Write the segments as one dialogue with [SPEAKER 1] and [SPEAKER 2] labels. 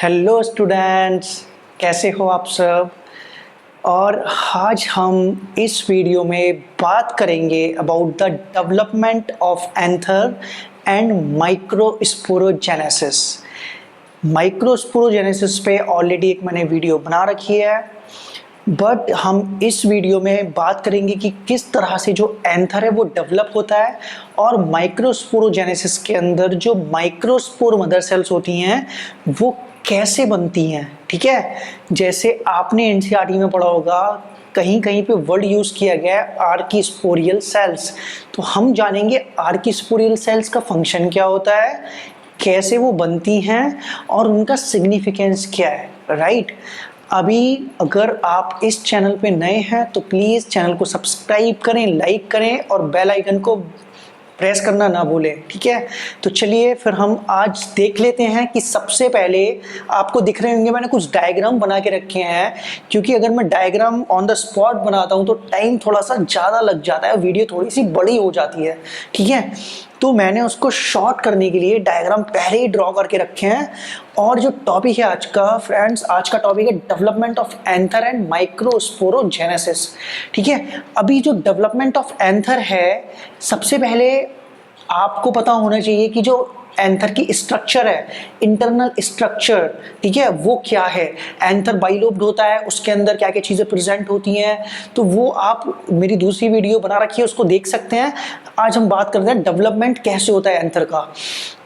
[SPEAKER 1] Hello students, कैसे हो आप सब। और आज हम इस वीडियो में बात करेंगे about the development of anther and microsporogenesis. Microsporogenesis पे ऑलरेडी एक मैंने वीडियो बना रखी है, बट हम इस वीडियो में बात करेंगे कि किस तरह से जो एंथर है वो डेवलप होता है और माइक्रोस्पोरोजेनेसिस के अंदर जो माइक्रोस्पोर मदर सेल्स होती हैं वो कैसे बनती हैं। ठीक है, जैसे आपने एनसीईआरटी में पढ़ा होगा, कहीं कहीं पे वर्ड यूज़ किया गया है आर्किस्पोरियल सेल्स। तो हम जानेंगे आर्किस्पोरियल सेल्स का फंक्शन क्या होता है, कैसे वो बनती हैं और उनका सिग्निफिकेंस क्या है। राइट, अभी अगर आप इस चैनल पे नए हैं तो प्लीज़ चैनल को सब्सक्राइब करें, लाइक करें और बेल आइकन को प्रेस करना ना भूलें। ठीक है, तो चलिए फिर हम आज देख लेते हैं कि सबसे पहले आपको दिख रहे होंगे मैंने कुछ डायग्राम बना के रखे हैं, क्योंकि अगर मैं डायग्राम ऑन द स्पॉट बनाता हूं तो टाइम थोड़ा सा ज़्यादा लग जाता है, वीडियो थोड़ी सी बड़ी हो जाती है। ठीक है, तो मैंने उसको शॉर्ट करने के लिए डायग्राम पहले ही ड्रॉ करके रखे हैं। और जो टॉपिक है आज का फ्रेंड्स, आज का टॉपिक है development of anther and microsporogenesis. ठीक है, अभी जो डेवलपमेंट ऑफ एंथर है, सबसे पहले आपको पता होना चाहिए कि जो एंथर की स्ट्रक्चर है, इंटरनल स्ट्रक्चर, ठीक है, वो क्या है। एंथर बाइलोब्ड होता है, उसके अंदर क्या क्या चीज़ें प्रेजेंट होती हैं, तो वो आप मेरी दूसरी वीडियो बना रखी है, उसको देख सकते हैं। आज हम बात करते हैं डेवलपमेंट कैसे होता है एंथर का,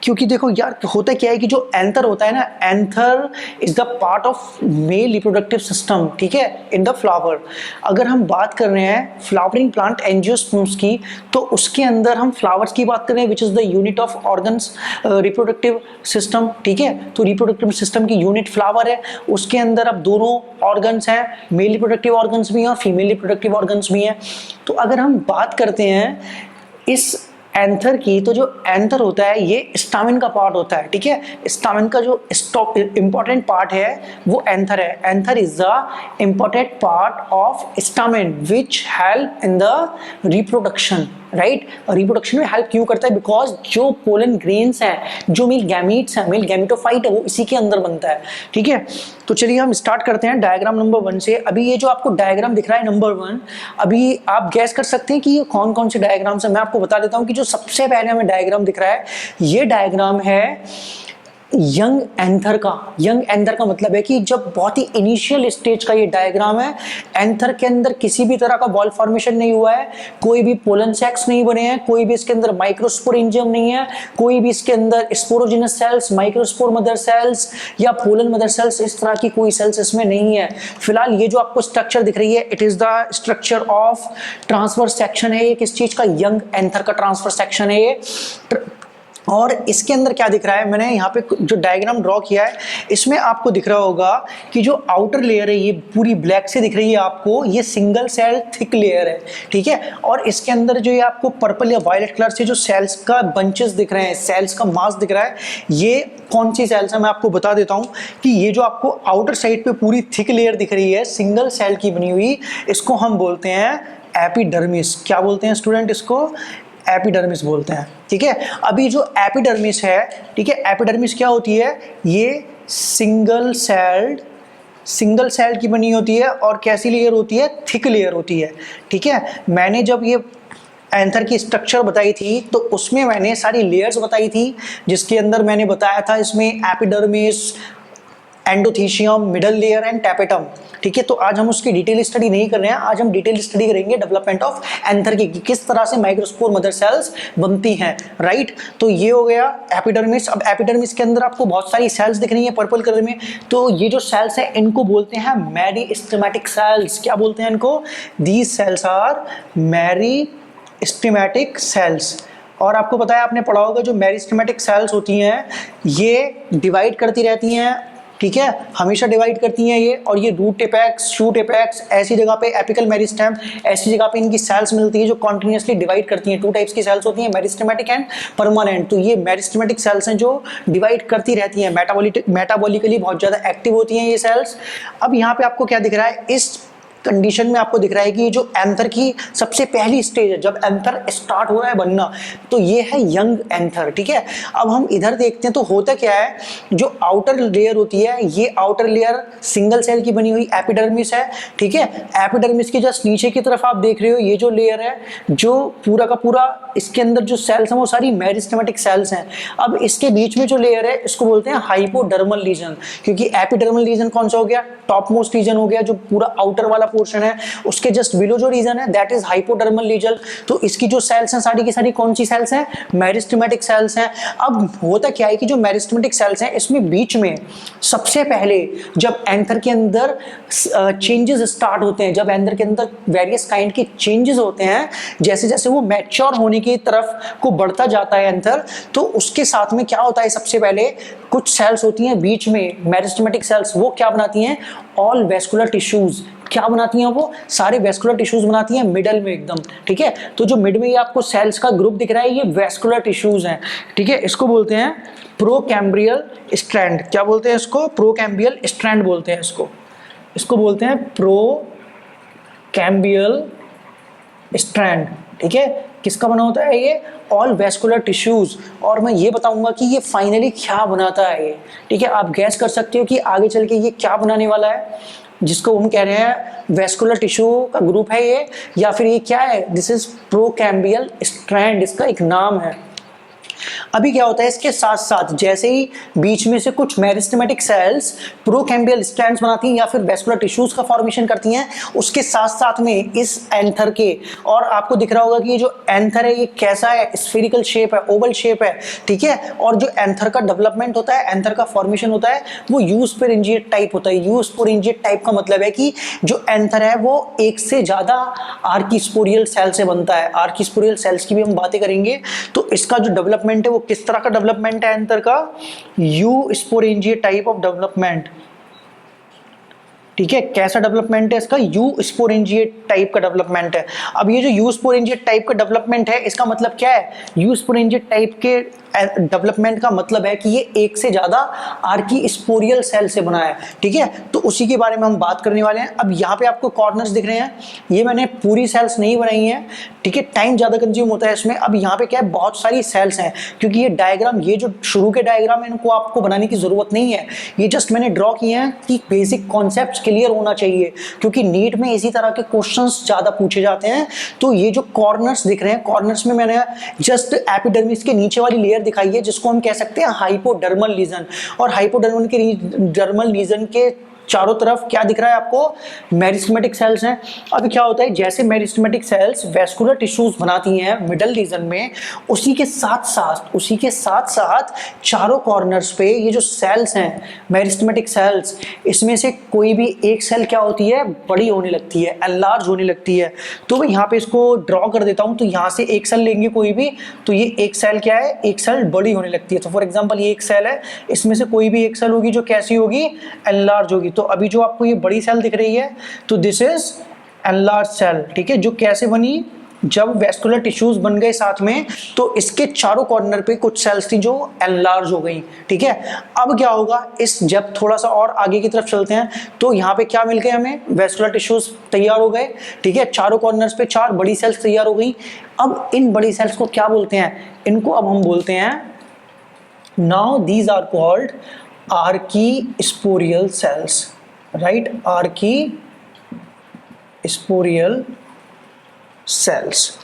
[SPEAKER 1] क्योंकि देखो यार होता क्या है कि जो एंथर होता है ना, anther is the part of male reproductive system. ठीक है, इन द फ्लावर। अगर हम बात कर रहे हैं फ्लावरिंग प्लांट एंजियोस्पर्म्स की, तो उसके अंदर हम फ्लावर्स की बात कर रहे हैं, which is the unit of organs reproductive system. ठीक है, तो रिप्रोडक्टिव सिस्टम की यूनिट फ्लावर है, उसके अंदर अब दोनों ऑर्गन्स हैं, मेल रिप्रोडक्टिव ऑर्गन्स भी हैं और फीमेल रिप्रोडक्टिव ऑर्गन्स भी हैं। तो अगर हम बात करते हैं इस एंथर की, तो जो एंथर होता है ये स्टामिन का पार्ट होता है। ठीक है, स्टामिन का जो इंपॉर्टेंट पार्ट है वो एंथर है। Anther is the important part of stamen which help in the reproduction. Right, reproduction में हेल्प क्यों करता है, बिकॉज जो पोलन ग्रेन्स हैं, जो मेल गैमीट्स हैं, मेल गैमेटोफाइट है, वो इसी के अंदर बनता है। ठीक है, तो चलिए हम स्टार्ट करते हैं डायग्राम नंबर 1 से। अभी ये जो आपको डायग्राम दिख रहा है नंबर 1, अभी आप गैस कर सकते हैं कि ये कौन कौन से डायग्राम्स हैं। मैं आपको बता देता हूं कि जो सबसे पहले हमें डायग्राम दिख रहा है, ये डायग्राम है यंग एंथर का। यंग एंथर का मतलब है कि जब बहुत ही इनिशियल स्टेज का ये डायग्राम है, एंथर के अंदर किसी भी तरह का बॉल फॉर्मेशन नहीं हुआ है, कोई भी पोलन सैक्स नहीं बने हैं, कोई भी इसके अंदर माइक्रोस्पोरेंजियम नहीं है, कोई भी इसके अंदर sporogenous sales, microspore mother cells या पोलन मदर सेल्स, इस तरह की कोई सेल्स इसमें नहीं है। फिलहाल ये जो आपको स्ट्रक्चर दिख रही है, it is the structure of transverse section है। ये किस चीज का, यंग एंथर का ट्रांसवर्स सेक्शन है ये। और इसके अंदर क्या दिख रहा है, मैंने यहाँ पे जो डायग्राम ड्रॉ किया है, इसमें आपको दिख रहा होगा कि जो आउटर लेयर है ये पूरी ब्लैक से दिख रही है आपको, ये सिंगल सेल थिक लेयर है। ठीक है, और इसके अंदर जो ये आपको पर्पल या वायलेट कलर से जो सेल्स का बंचेस दिख रहे हैं, सेल्स का मास दिख रहा है, ये कौन सी सेल्स है मैं आपको बता देता हूँ कि ये जो आपको आउटर साइड पे पूरी थिक लेयर दिख रही है सिंगल सेल की बनी हुई, इसको हम बोलते हैं एपिडर्मिस। क्या बोलते हैं स्टूडेंट, इसको एपिडर्मिस बोलते हैं। ठीक है, अभी जो एपिडर्मिस है, ठीक है, एपिडर्मिस क्या होती है, ये सिंगल सेल की बनी होती है और कैसी लेयर होती है, थिक लेयर होती है। ठीक है, मैंने जब ये एंथर की स्ट्रक्चर बताई थी तो उसमें मैंने सारी लेयर्स बताई थी, जिसके अंदर मैंने बताया था इसमें epidermis, endothecium, middle layer and tapetum. ठीक है, तो आज हम उसकी डिटेल स्टडी नहीं कर रहे हैं, आज हम डिटेल स्टडी करेंगे डेवलपमेंट ऑफ एंथर की, किस तरह से माइक्रोस्पोर मदर सेल्स बनती हैं। राइट, तो ये हो गया एपिडर्मिस। अब एपिडर्मिस के अंदर आपको बहुत सारी सेल्स दिख रही हैं पर्पल कलर में, तो ये जो सेल्स हैं इनको बोलते हैं मेरिस्टेमेटिक सेल्स। क्या बोलते हैं इनको, these cells are meristematic cells. और आपको पता है, आपने पढ़ा होगा, जो मेरिस्टेमेटिक सेल्स होती हैं ये डिवाइड करती रहती हैं। ठीक है, हमेशा डिवाइड करती हैं ये, और ये रूट एपेक्स, शूट एपेक्स, ऐसी जगह पे एपिकल मेरिस्टेम, ऐसी जगह पे इनकी सेल्स मिलती है जो कॉन्टिन्यूसली डिवाइड करती हैं। 2 टाइप्स की सेल्स होती हैं, मेरिस्टेमेटिक एंड परमानेंट। तो ये मेरिस्टेमेटिक सेल्स हैं जो डिवाइड करती रहती हैं, मेटाबॉलिकली बहुत ज़्यादा एक्टिव होती हैं ये सेल्स। अब यहाँ पे आपको क्या दिख रहा है, इस कंडीशन में आपको दिख रहा है कि ये जो एंथर की सबसे पहली स्टेज है, जब एंथर स्टार्ट हो रहा है बनना, तो ये है यंग एंथर। ठीक है, अब हम इधर देखते हैं तो होता क्या है, जो आउटर लेयर होती है, ये आउटर लेयर सिंगल सेल की बनी हुई एपिडर्मिस है। ठीक है, एपिडर्मिस के जस्ट नीचे की तरफ आप देख रहे हो ये जो लेयर है, जो पूरा का पूरा इसके अंदर जो सेल्स हैं वो सारी मेरिस्टेमेटिक सेल्स हैं। अब इसके बीच में जो लेयर है इसको बोलते हैं हाइपोडर्मल रीजन, क्योंकि एपिडर्मल रीजन कौन सा हो गया, टॉप मोस्ट रीजन हो गया, जो पूरा आउटर वाला पोर्शन है उसके जस्ट बिलो जो रीजन है दैट इज हाइपोडर्मल रीजन। तो इसकी जो सेल्स हैं सारी की सारी कौन सी सेल्स हैं, मेरिस्टेमेटिक सेल्स हैं। अब होता क्या है कि जो मेरिस्टेमेटिक सेल्स हैं इसमें बीच में सबसे पहले जब एंथर के अंदर चेंजेस स्टार्ट होते हैं, जब एंथर के अंदर वेरियस काइंड के चेंजेस होते हैं, जैसे जैसे वो मैच्योर होने की तरफ को बढ़ता जाता है एंथर, तो उसके साथ में क्या होता है, सबसे पहले कुछ सेल्स होती हैं बीच में मेरिस्टेमेटिक सेल्स, वो क्या बनाती हैं, ऑल वेस्कुलर टिश्यूज। क्या बनाती हैं, वो सारे वेस्कुलर टिश्यूज बनाती हैं मिडल में एकदम। ठीक है, तो जो मिड में ये आपको सेल्स का ग्रुप दिख रहा है ये वेस्कुलर टिश्यूज हैं। ठीक है, इसको बोलते हैं प्रोकैम्ब्रियल स्ट्रैंड। क्या बोलते हैं इसको, प्रोकैम्ब्रियल स्ट्रैंड बोलते हैं इसको। इसको बोलते हैं प्रोकैम्ब्रियल स्ट्रैंड। ठीक है, किसका बना होता है ये, ऑल वेस्कुलर टिश्यूज। और मैं ये बताऊंगा कि ये फाइनली क्या बनाता है ये। ठीक है, आप गैस कर सकते हो कि आगे चल के ये क्या बनाने वाला है, जिसको हम कह रहे हैं वेस्कुलर टिश्यू का ग्रुप है ये, या फिर ये क्या है, दिस इज प्रोकैम्ब्रियल स्ट्रैंड, इसका एक नाम है। अभी क्या होता है, इसके साथ साथ जैसे ही बीच में से कुछ मेरिस्टेमेटिक सेल्स प्रोकैम्बियल स्ट्रैंड्स बनाती हैं या फिर वेस्कुलर टिश्यूज का फॉर्मेशन करती हैं, उसके साथ साथ में इस एंथर के, और आपको दिख रहा होगा कि ये जो एंथर है ये कैसा है, स्फेरिकल शेप है, ओवल शेप है। ठीक है, और जो एंथर का डेवलपमेंट होता है, एंथर का फॉर्मेशन होता है, वो यूस्पोरेंजिएट टाइप होता है। यूस्पोरेंजिएट टाइप का मतलब है कि जो एंथर है वो एक से ज्यादा आर्किस्पोरियल सेल से बनता है। आर्किस्पोरियल सेल्स की भी हम बातें करेंगे। तो इसका जो डेवलपमेंट है वो किस तरह का डेवलपमेंट है एंथर का, यूस्पोरेंजिएट टाइप ऑफ डेवलपमेंट। ठीक है, कैसा डेवलपमेंट है इसका, यूस्पोरेंजिएट टाइप का डेवलपमेंट है। अब ये जो यूस्पोरेंजिएट टाइप का डेवलपमेंट है इसका मतलब क्या है, यूस्पोरेंजिएट टाइप के डेवलपमेंट का मतलब है कि ये एक से ज्यादा आर्किस्पोरियल सेल से बना है। ठीक है, तो उसी के बारे में हम बात करने वाले हैं। अब यहाँ पे आपको कॉर्नर्स दिख रहे हैं, ये मैंने पूरी सेल्स नहीं बनाई हैं। ठीक है, टाइम ज्यादा कंज्यूम होता है इसमें। अब यहाँ पे क्या है, बहुत सारी सेल्स हैं, क्योंकि ये डायग्राम, ये जो शुरू के डायग्राम है इनको आपको बनाने की जरूरत नहीं है, ये जस्ट मैंने ड्रॉ किए हैं कि बेसिक कॉन्सेप्ट क्लियर होना चाहिए, क्योंकि नीट में इसी तरह के क्वेश्चंस ज्यादा पूछे जाते हैं। तो ये जो कॉर्नर्स दिख रहे हैं, कॉर्नर्स में मैंने जस्ट एपिडर्मिस के नीचे वाली लेयर दिखाई है जिसको हम कह सकते हैं हाइपोडर्मल रीजन। और हाइपोडर्मल के डर्मल रीजन के चारों तरफ क्या दिख रहा है आपको, मेरिस्टेमेटिक सेल्स हैं। अब क्या होता है, जैसे मेरिस्टेमेटिक सेल्स वेस्कुलर टिश्यूज बनाती हैं मिडल रीजन में, उसी के साथ साथ चारों कॉर्नर्स पे ये जो सेल्स हैं मेरिस्टेमेटिक सेल्स, इसमें से कोई भी एक सेल क्या होती है, बड़ी होने लगती है, एनलार्ज होने लगती है। तो मैं यहाँ पे इसको ड्रॉ कर देता हूँ। तो यहाँ से एक सेल लेंगे कोई भी, तो ये एक सेल क्या है, एक सेल बड़ी होने लगती है। तो फॉर एग्जाम्पल ये एक सेल है, इसमें से कोई भी एक सेल होगी जो कैसी होगी, एनलार्ज होगी। तो अभी जो आपको ये बड़ी सेल दिख रही है, तो दिस इज एनलार्ज सेल। ठीक है, जो कैसे बनी, जब वेस्कुलर टिश्यूज बन गए साथ में, तो इसके चारों कॉर्नर पे कुछ सेल्स थी जो एनलार्ज हो गई। ठीक है, अब क्या होगा, इस जब थोड़ा सा और आगे की तरफ चलते हैं तो यहाँ पे क्या मिल गए हमें, वेस्कुलर टिश्यूज तैयार हो गए। ठीक है, चारों कॉर्नर्स पे चार बड़ी सेल्स तैयार हो गई। अब इन बड़ी सेल्स को क्या बोलते हैं, इनको अब हम बोलते हैं, now these are called archesporial cells, right, archesporial cells.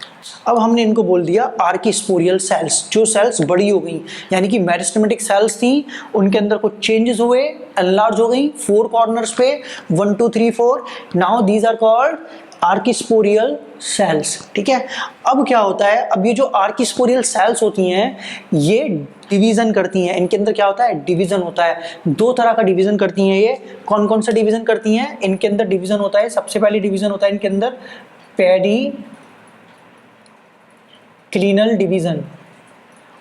[SPEAKER 1] अब हमने इनको बोल दिया आर्कीस्पोरियल सेल्स, जो सेल्स बड़ी हो गई, यानी कि मेरिस्टेमेटिक सेल्स थी, उनके अंदर कुछ चेंजेस हुए, एनलार्ज हो गई फोर कॉर्नर्स पे, 1 2 3 4। Now these are called archesporial cells. ठीक है, अब क्या होता है, अब ये जो आर्कीस्पोरियल सेल्स होती हैं ये डिवीजन करती हैं। इनके अंदर क्या होता है, डिवीजन होता है। दो तरह का डिवीजन करती हैं ये। कौन कौन सा डिवीजन करती हैं, इनके अंदर डिवीजन होता है, सबसे पहले डिवीजन होता है इनके अंदर पेरिक्लिनल डिवीजन,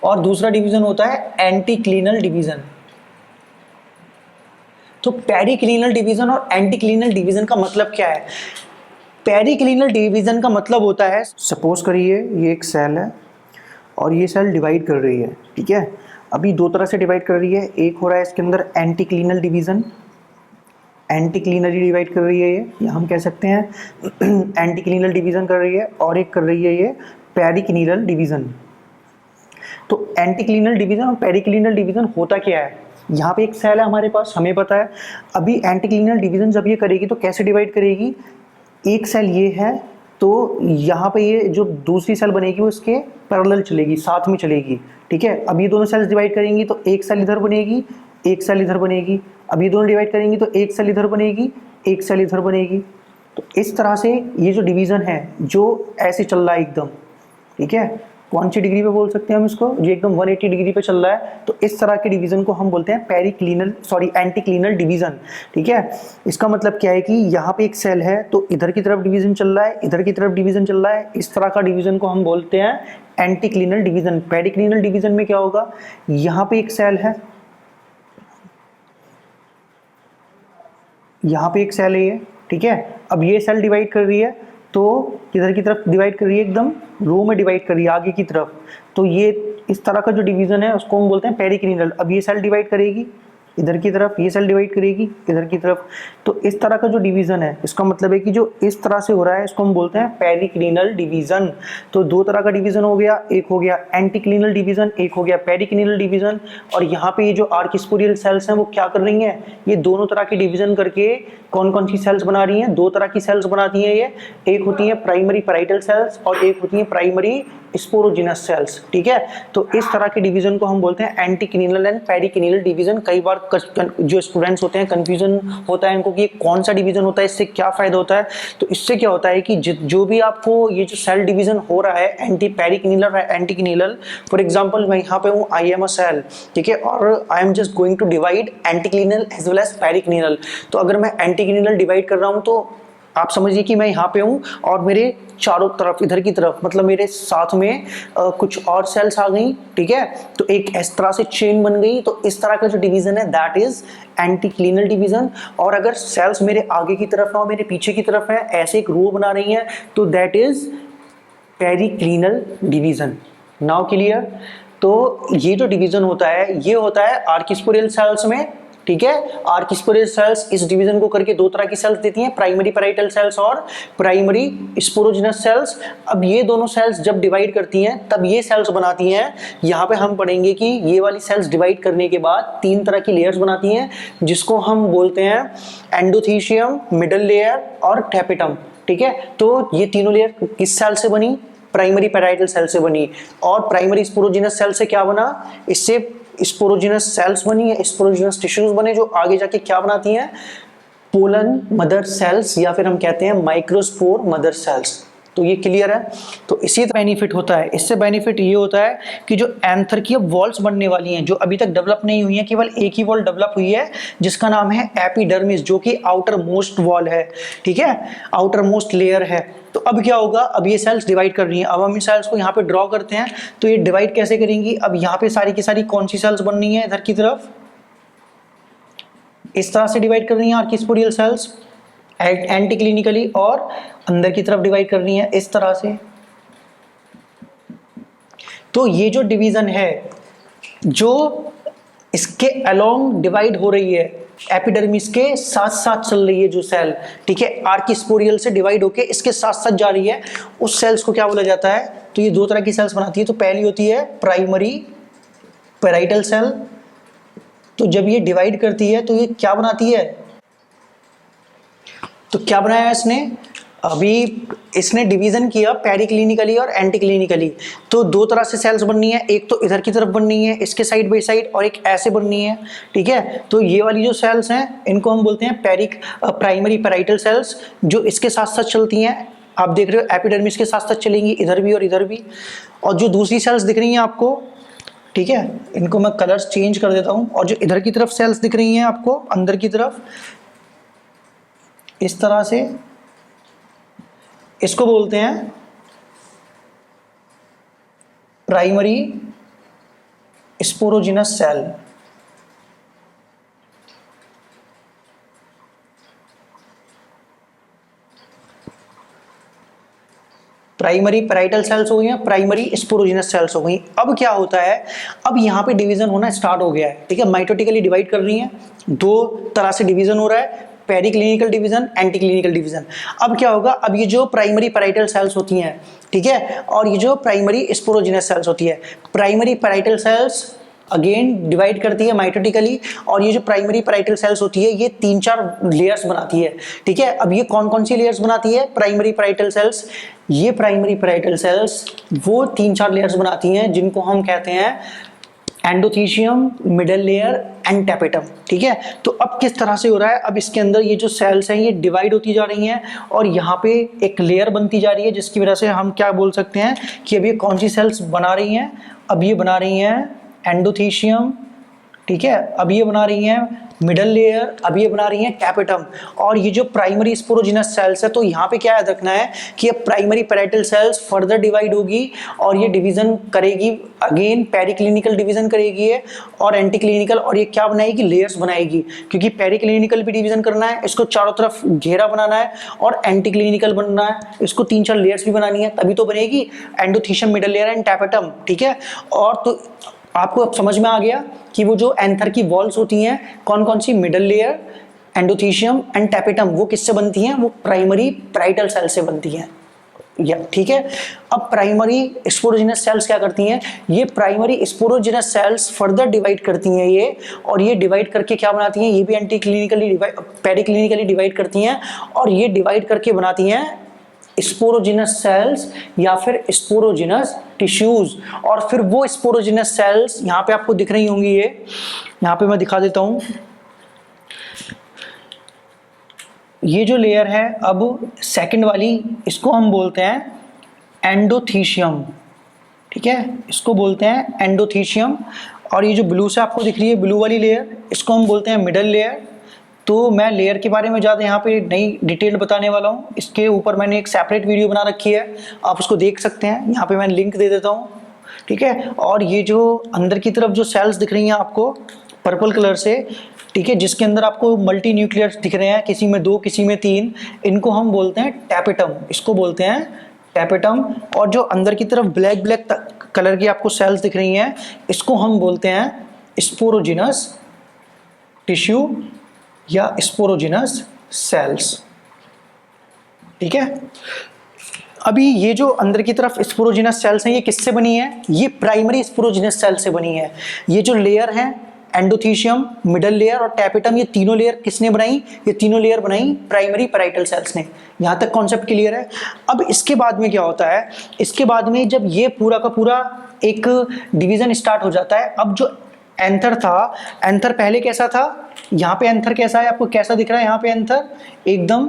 [SPEAKER 1] और दूसरा डिवीजन होता है एंटीक्लिनल डिवीजन। तो पेरिक्लिनल डिवीजन और एंटीक्लिनल डिवीजन का मतलब क्या है, पेरिक्लिनल डिवीजन का मतलब होता है, सपोज करिए ये एक सेल है और ये सेल डिवाइड कर रही है। ठीक है, अभी दो तरह से डिवाइड कर रही है, एक हो रहा है इसके अंदर एंटीक्लिनल डिवीजन, एंटी क्लीनरी डिवाइड कर रही है ये, या हम कह सकते हैं एंटी क्लीनल डिवीजन कर रही है, और एक कर रही है ये पेरिक्लिनल डिवीजन। तो एंटी क्लीनल डिवीजन और पेरिक्लिनल डिवीजन होता क्या है? यहाँ पे एक सेल है हमारे पास, हमें पता है। अभी एंटी क्लीनल डिवीजन जब ये करेगी तो कैसे डिवाइड करेगी? एक सेल ये है, तो यहाँ पे ये जो दूसरी सेल बनेगी वो इसके पैरेलल चलेगी, साथ में चलेगी, ठीक है। अब ये दोनों सेल्स डिवाइड करेंगी तो एक सेल इधर बनेगी, एक सेल इधर बनेगी। अब ये दोनों डिवाइड करेंगी तो एक सेल इधर बनेगी, एक सेल इधर बनेगी। तो इस तरह से ये जो डिवीज़न है जो ऐसे चल रहा है एकदम, ठीक है। कौन सी डिग्री पे बोल सकते हैं हम इसको? जो एकदम 180 डिग्री पे चल रहा है, तो इस तरह के डिवीजन को हम बोलते हैं एंटी क्लीनल डिवीजन, ठीक है। इसका मतलब क्या है कि यहाँ पे एक सेल है तो इधर की तरफ डिवीजन चल रहा है, इधर की तरफ डिवीजन चल रहा है, इस तरह का डिवीजन को हम बोलते हैं एंटी क्लीनल डिवीजन। पेरिक्लिनल डिवीजन में क्या होगा? यहाँ पे एक सेल है, यहाँ पे एक सेल है ये, ठीक है। अब ये सेल डिवाइड कर रही है तो किधर की तरफ डिवाइड कर रही है? एकदम रो में डिवाइड कर रही है, आगे की तरफ। तो ये इस तरह का जो डिवीजन है उसको हम बोलते हैं पेरिक्लिनल। अब ये सेल डिवाइड करेगी इधर की तरफ, ये सेल डिवाइड करेगी इधर की तरफ। तो इस तरह का जो डिवीजन है, इसका मतलब है कि जो इस तरह से हो रहा है इसको हम बोलते हैं पेरिक्लिनल डिवीजन। तो दो तरह का डिवीजन हो गया, एक हो गया एंटी क्लीनल डिवीजन, एक हो गया पेरिक्लिनल डिवीजन। और यहाँ पे ये जो आर्किस्पोरियल सेल्स हैं वो क्या कर रही हैं? ये दोनों तरह के डिवीजन करके कौन कौन सी सेल्स बना रही हैं? दो तरह की सेल्स बनाती हैं ये। एक होती है प्राइमरी पैराइटल सेल्स और एक होती है प्राइमरी स्पोरोजिनस सेल्स, ठीक है। तो इस तरह के डिवीजन को हम बोलते हैं एंटी क्लीनल एंड पेरिक्लिनल डिवीजन। कई बार जो स्टूडेंट्स होते हैं कंफ्यूजन होता है इनको कि कौन सा डिवीजन होता है, इससे क्या फायदा होता है। तो इससे क्या होता है कि जो भी आपको ये जो सेल डिवीजन हो रहा है एंटी पेरिक्लिनल और एंटी क्लीनल, फॉर एग्जांपल मैं यहाँ पे हूँ, आई एम अ सेल, ठीक है, और I am just going to divide anticlinal as well as periclinal. तो अगर मैं एंटी क्लीनल डिवाइड कर रहा हूँ तो आप समझिए कि मैं यहाँ पे हूँ और मेरे चारों तरफ इधर की तरफ मतलब मेरे साथ में कुछ और सेल्स आ गई, ठीक है। तो एक इस तरह से चेन बन गई। तो इस तरह का जो डिवीजन है दैट इज एंटी क्लीनल डिवीजन। और अगर सेल्स मेरे आगे की तरफ है और मेरे पीछे की तरफ है, ऐसे एक रो बना रही हैं, तो that is periclinal division. Now clear? तो ये जो डिवीजन होता है ये होता है आर्किस्पोरियल सेल्स में, ठीक है। आर्किस्पोरियल सेल्स इस डिवीजन को करके दो तरह की सेल्स देती हैं, प्राइमरी पैराइटल सेल्स और प्राइमरी स्पोरोजिनस सेल्स। अब ये दोनों सेल्स जब डिवाइड करती हैं तब ये सेल्स बनाती हैं, यहाँ पे हम पढ़ेंगे कि ये वाली सेल्स डिवाइड करने के बाद तीन तरह की लेयर्स बनाती हैं जिसको हम बोलते हैं एंडोथीशियम, मिडल लेयर और टैपेटम, ठीक है। तो ये तीनों लेयर किस सेल से बनी? प्राइमरी पैराइटल सेल से बनी। और प्राइमरी स्पोरोजिनस सेल से क्या बना? इससे स्पोरोजिनस सेल्स बनी है, स्पोरोजिनस टिश्यूज बने जो आगे जाके क्या बनाती हैं? पोलन मदर सेल्स, या फिर हम कहते हैं माइक्रोस्पोर मदर सेल्स। तो ये क्लियर है। तो इसी तरह बेनिफिट होता है। इससे बेनिफिट ये होता है कि जो एंथर की वॉल्स बनने वाली हैं जो अभी तक डेवलप नहीं हुई हैं, केवल एक ही वॉल डेवलप हुई है जिसका नाम है एपिडर्मिस, जो कि आउटर मोस्ट वॉल है, ठीक है, आउटर मोस्ट लेयर है। तो अब क्या होगा? अब ये सेल्स डिवाइड कर रही हैं। अब हम इस सेल्स को यहाँ पे ड्रॉ करते हैं। तो ये डिवाइड कैसे करेंगी? अब यहाँ पे सारी की सारी कौन सी सेल्स बन रही है? इधर की तरफ इस तरह से डिवाइड कर रही हैं आर्किस्पोरियल सेल्स एंटी क्लिनिकली, और अंदर की तरफ डिवाइड कर रही है इस तरह से। तो ये जो डिवीजन है जो इसके अलोंग डिवाइड हो रही है, एपिडर्मिस के साथ साथ चल रही है जो सेल, ठीक है, आर्किस्पोरियल से डिवाइड होके इसके साथ साथ जा रही है, उस सेल्स को क्या बोला जाता है? तो ये दो तरह की सेल्स बनाती है। तो पहली होती है प्राइमरी पैराइटल सेल। तो जब ये डिवाइड करती है तो ये क्या बनाती है? तो क्या बनाया इसने? अभी इसने डिवीजन किया पेरिक्लिनिकली और एंटी क्लिनिकली। तो दो तरह से सेल्स बननी है, एक तो इधर की तरफ बननी है इसके साइड बाई साइड, और एक ऐसे बननी है, ठीक है। तो ये वाली जो सेल्स हैं इनको हम बोलते हैं प्राइमरी पैराइटल सेल्स, जो इसके साथ साथ चलती हैं। आप देख रहे हो एपिडर्मिस के साथ साथ चलेंगी, इधर भी और इधर भी। और जो दूसरी सेल्स दिख रही हैं आपको, ठीक है, इनको मैं कलर्स चेंज कर देता हूँ। और जो इधर की तरफ सेल्स दिख रही हैं आपको अंदर की तरफ इस तरह से, इसको बोलते हैं primary sporogenous cell. Primary parietal cells हो गई हैं, प्राइमरी स्पोरोजिनस सेल्स हो गई। अब क्या होता है? अब यहाँ पे डिवीजन होना स्टार्ट हो गया है, ठीक है। माइटोटिकली डिवाइड कर रही हैं, दो तरह से डिवीजन हो रहा है, periclinical division, anticlinical division. अब क्या होगा, अब ये जो प्राइमरी पैराइटल सेल्स होती हैं, ठीक है, और ये जो प्राइमरी स्पोरोजिनस सेल्स होती है, primary parietal sales again divide करती है माइटोटिकली, और ये जो प्राइमरी पैराइटल सेल्स होती है ये 3-4 लेयर्स बनाती है, ठीक है। अब ये कौन कौन सी लेयर्स बनाती है प्राइमरी पैराइटल सेल्स, ये प्राइमरी पैराइटल सेल्स वो 3-4 लेयर्स बनाती हैं जिनको हम कहते हैं endothecium, middle layer and tapetum, ठीक है। तो अब किस तरह से हो रहा है, अब इसके अंदर ये जो सेल्स हैं ये डिवाइड होती जा रही हैं और यहाँ पे एक लेयर बनती जा रही है, जिसकी वजह से हम क्या बोल सकते हैं कि अब ये कौन सी सेल्स बना रही हैं, अब ये बना रही हैं एंडोथीशियम, ठीक है, अब ये बना रही हैं मिडल लेयर, अब ये बना रही हैं टैपेटम। और ये जो प्राइमरी स्पोरोजिनस सेल्स है, तो यहाँ पे क्या याद रखना है कि ये primary parietal sales further divide होगी और ये डिवीजन करेगी, अगेन पेरिक्लिनिकल डिवीजन करेगी ये, और एंटी क्लिनिकल, और ये क्या बनाएगी, लेयर्स बनाएगी, क्योंकि पेरिक्लिनिकल भी डिवीजन करना है, इसको चारों तरफ घेरा बनाना है, और एंटी क्लिनिकल बनना है, इसको 3-4 लेयर्स भी बनानी है, तभी तो बनेगी endothecium, middle layer and tapetum, ठीक है। और तो आपको अब समझ में आ गया कि वो जो एंथर की वॉल्स होती हैं कौन कौन सी, middle layer, endothecium and tapetum, वो किससे बनती हैं, वो प्राइमरी पैराइटल सेल से बनती हैं, या ठीक है। अब प्राइमरी स्पोरोजिनस सेल्स क्या करती हैं, ये primary sporogenous sales further divide करती हैं ये, और ये डिवाइड करके क्या बनाती हैं, ये भी एंटी क्लिनिकली डिवाइड, पेरिक्लिनिकली डिवाइड करती हैं, और ये डिवाइड करके बनाती हैं स्पोरोजिनस सेल्स या फिर स्पोरोजिनस टिश्यूज। और फिर वो स्पोरोजिनस सेल्स यहाँ पे आपको दिख रही होंगी, ये यहाँ पे मैं दिखा देता हूँ, ये जो लेयर है अब सेकंड वाली, इसको हम बोलते हैं एंडोथीशियम, ठीक है, इसको बोलते हैं एंडोथीशियम। और ये जो ब्लू से आपको दिख रही है ब्लू वाली लेयर, इसको हम बोलते हैं मिडल लेयर। तो मैं लेयर के बारे में ज़्यादा यहाँ पे नई डिटेल बताने वाला हूँ, इसके ऊपर मैंने एक सेपरेट वीडियो बना रखी है, आप उसको देख सकते हैं, यहाँ पे मैं लिंक दे देता हूँ, ठीक है। और ये जो अंदर की तरफ जो सेल्स दिख रही हैं आपको पर्पल कलर से, ठीक है, जिसके अंदर आपको मल्टी न्यूक्लियस दिख रहे हैं, किसी में 2 किसी में 3, इनको हम बोलते हैं टैपेटम, इसको बोलते हैं टैपेटम। और जो अंदर की तरफ ब्लैक ब्लैक कलर की आपको सेल्स दिख रही हैं, इसको हम बोलते हैं स्पोरोजिनस टिश्यू या स्पोरोजिनस सेल्स, ठीक है। अभी ये जो अंदर की तरफ स्पोरोजिनस सेल्स हैं ये किससे बनी है, ये प्राइमरी स्पोरोजिनस सेल से बनी है। ये जो लेयर है एंडोथीशियम, मिडल लेयर और टैपेटम, ये तीनों लेयर किसने बनाई, ये तीनों लेयर बनाई प्राइमरी पैराइटल सेल्स ने। यहाँ तक कॉन्सेप्ट क्लियर है। अब इसके बाद में क्या होता है, इसके बाद में जब ये पूरा का पूरा एक डिवीजन स्टार्ट हो जाता है, अब जो एंथर था, एंथर पहले कैसा था, यहाँ पे एंथर कैसा है, आपको कैसा दिख रहा है, यहाँ पे एंथर एकदम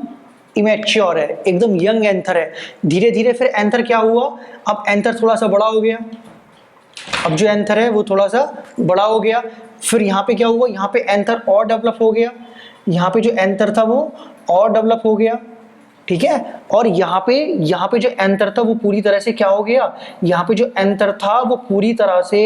[SPEAKER 1] इमेच्योर है, एकदम यंग एंथर है। धीरे धीरे फिर एंथर क्या हुआ, अब एंथर थोड़ा सा बड़ा हो गया, अब जो एंथर है वो थोड़ा सा बड़ा हो गया। फिर यहाँ पे क्या हुआ, यहाँ पे एंथर और डेवलप हो गया, यहाँ पे जो एंथर था वो और डेवलप हो गया, ठीक है। और यहाँ पे जो एंथर था वो पूरी तरह से क्या हो गया, यहाँ पे जो एंथर था वो पूरी तरह से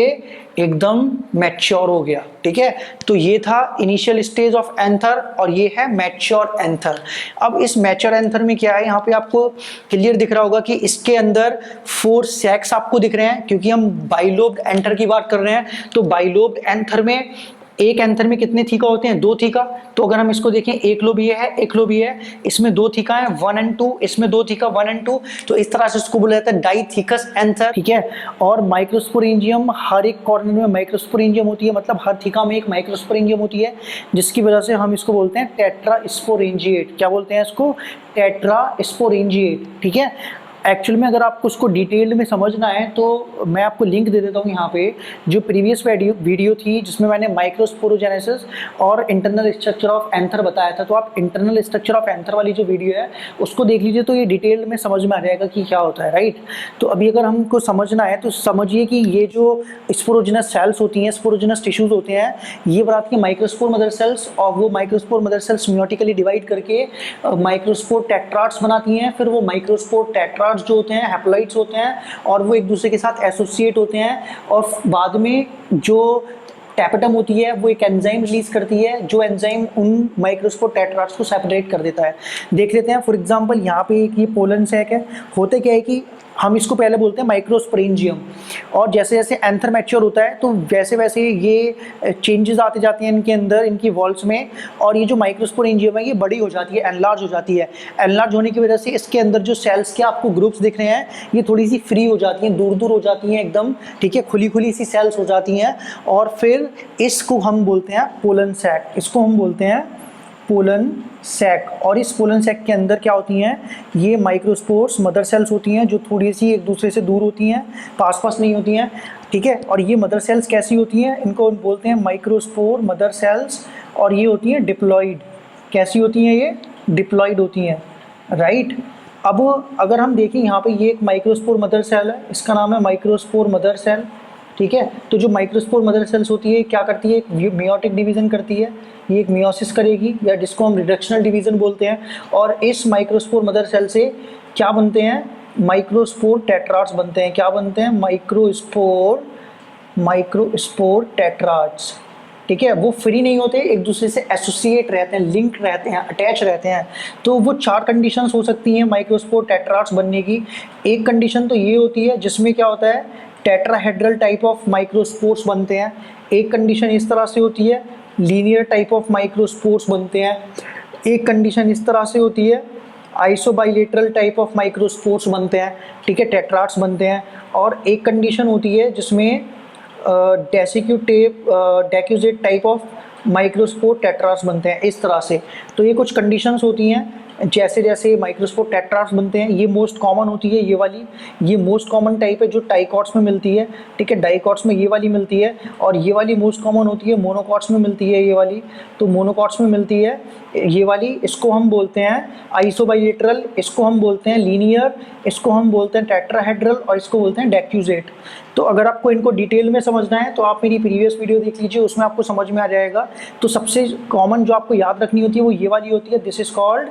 [SPEAKER 1] एकदम मैच्योर हो गया, ठीक है। तो ये था इनिशियल स्टेज ऑफ एंथर और ये है मैच्योर एंथर। अब इस मैच्योर एंथर में क्या है, यहाँ पे आपको क्लियर दिख रहा होगा कि इसके अंदर 4 सैक्स आपको दिख रहे हैं, क्योंकि हम बाइलोब्ड एंथर की बात कर रहे हैं। तो बाइलोब्ड एंथर में एक एंथर में कितने थीका होते हैं, 2 थीका। तो अगर हम इसको देखें, एक लोब ये है, एक लोब ये है, इसमें 2 थीका है 1 और 2, इसमें 2 थीका 1 और 2। तो इस तरह से इसको बोला जाता है डाइथीकस एंथर, ठीक है। और माइक्रोस्पोरेंजियम, हर एक कॉर्नर में माइक्रोस्पोरेंजियम होती है, मतलब हर थीका में एक माइक्रोस्पोरेंजियम होती है, जिसकी वजह से हम इसको बोलते हैं टेट्रास्पोरेंजिएट। क्या बोलते हैं इसको, टेट्रास्पोरेंजिएट, ठीक है। एक्चुअल में अगर आपको उसको डिटेल में समझना है तो मैं आपको लिंक दे देता हूँ यहाँ पे, जो प्रीवियस वीडियो थी जिसमें मैंने माइक्रोस्पोरोजेनेसिस और इंटरनल स्ट्रक्चर ऑफ एंथर बताया था। तो आप इंटरनल स्ट्रक्चर ऑफ एंथर वाली जो वीडियो है उसको देख लीजिए, तो ये डिटेल में समझ में आ जाएगा कि क्या होता है, राइट। तो अभी अगर हमको समझना है तो समझिए कि ये जो स्पोरोजिनस सेल्स होती हैं, स्पोरोजिनस टिश्यूज होते हैं, ये बनाती हैं माइक्रोस्पोर मदर सेल्स, और वो माइक्रोस्पोर मदर सेल्स म्योटिकली डिवाइड करके माइक्रोस्पोर टेट्राड्स बनाती हैं। फिर वो माइक्रोस्पोर टेट्राड्स जो होते हैं हैप्लॉइड्स होते हैं, और वो एक दूसरे के साथ एसोसिएट होते हैं, और बाद में जो टैपेटम होती है वो एक एंजाइम रिलीज करती है, जो एंजाइम उन माइक्रोस्पोर टेट्राड्स को सेपरेट कर देता है। देख लेते हैं, फॉर एग्जांपल यहाँ पे एक ये पोलन सैक है। होते क्या है कि हम इसको पहले बोलते हैं माइक्रोस्पोरेंजियम। और जैसे जैसे एंथर मैच्योर होता है तो वैसे वैसे ये चेंजेस आते जाते हैं इनके अंदर, इनकी वॉल्स में, और ये जो माइक्रोस्पोरेंजियम है ये बड़ी हो जाती है, एनलार्ज हो जाती है। एनलार्ज होने की वजह से इसके अंदर जो सेल्स के आपको ग्रुप्स दिख रहे हैं ये थोड़ी सी फ्री हो जाती हैं, दूर दूर हो जाती हैं एकदम, ठीक है, खुली खुली सी सेल्स हो जाती हैं। और फिर इसको हम बोलते हैं पोलन सैक, इसको हम बोलते हैं पोलन सैक। और इस पोलन सैक के अंदर क्या होती हैं, ये माइक्रोस्पोर्स मदर सेल्स होती हैं जो थोड़ी सी एक दूसरे से दूर होती हैं, पास पास नहीं होती हैं, ठीक है। और ये मदर सेल्स कैसी होती हैं, इनको बोलते हैं माइक्रोस्पोर मदर सेल्स। और ये होती हैं डिप्लॉइड। कैसी होती हैं ये, डिप्लॉइड होती हैं, राइट। अब अगर हम देखें यहाँ पे ये एक माइक्रोस्पोर मदर सेल है, इसका नाम है माइक्रोस्पोर मदर सेल, ठीक है। तो जो माइक्रोस्पोर मदर सेल्स होती है क्या करती है, मियोटिक डिवीजन करती है, ये एक मियोसिस करेगी, या जिसको हम रिडक्शनल डिवीजन बोलते हैं। और इस माइक्रोस्पोर मदर सेल से क्या बनते हैं, माइक्रोस्पोर टेट्राड्स बनते हैं। क्या बनते हैं, माइक्रोस्पोर टेट्राड्स, ठीक है। वो फ्री नहीं होते, एक दूसरे से एसोसिएट रहते हैं, लिंक रहते हैं, अटैच रहते हैं। तो वो 4 कंडीशंस हो सकती हैं माइक्रोस्पोर टेट्राड्स बनने की। एक कंडीशन तो ये होती है जिसमें क्या होता है, टेट्राहेड्रल टाइप ऑफ माइक्रोस्पोर्स बनते हैं। एक कंडीशन इस तरह से होती है, लीनियर टाइप ऑफ माइक्रोस्पोर्स बनते हैं। एक कंडीशन इस तरह से होती है, आइसोबाइलेटरल टाइप ऑफ माइक्रोस्पोर्स बनते हैं, ठीक है, टेट्राड्स बनते हैं। और एक कंडीशन होती है जिसमें डेक्यूजेट टाइप ऑफ माइक्रोस्पोर टेट्राड्स बनते हैं, इस तरह से। तो ये कुछ कंडीशंस होती हैं जैसे जैसे माइक्रोस्पोर टेट्राड्स बनते हैं। ये मोस्ट कॉमन होती है, ये वाली, ये मोस्ट कॉमन टाइप है जो टाइकॉट्स में मिलती है, ठीक है, डाइकॉट्स में ये वाली मिलती है। और ये वाली मोस्ट कॉमन होती है मोनोकॉट्स में मिलती है, ये वाली, तो मोनोकॉट्स में मिलती है ये वाली। इसको हम बोलते हैं आइसोबाइलेटरल, इसको हम बोलते हैं लीनियर, इसको हम बोलते हैं टेट्राहेड्रल, और इसको बोलते हैं डेक्यूजेट। तो अगर आपको इनको डिटेल में समझना है तो आप मेरी प्रीवियस वीडियो देख लीजिए, उसमें आपको समझ में आ जाएगा। तो सबसे कॉमन जो आपको याद रखनी होती है वो ये वाली होती है, this is called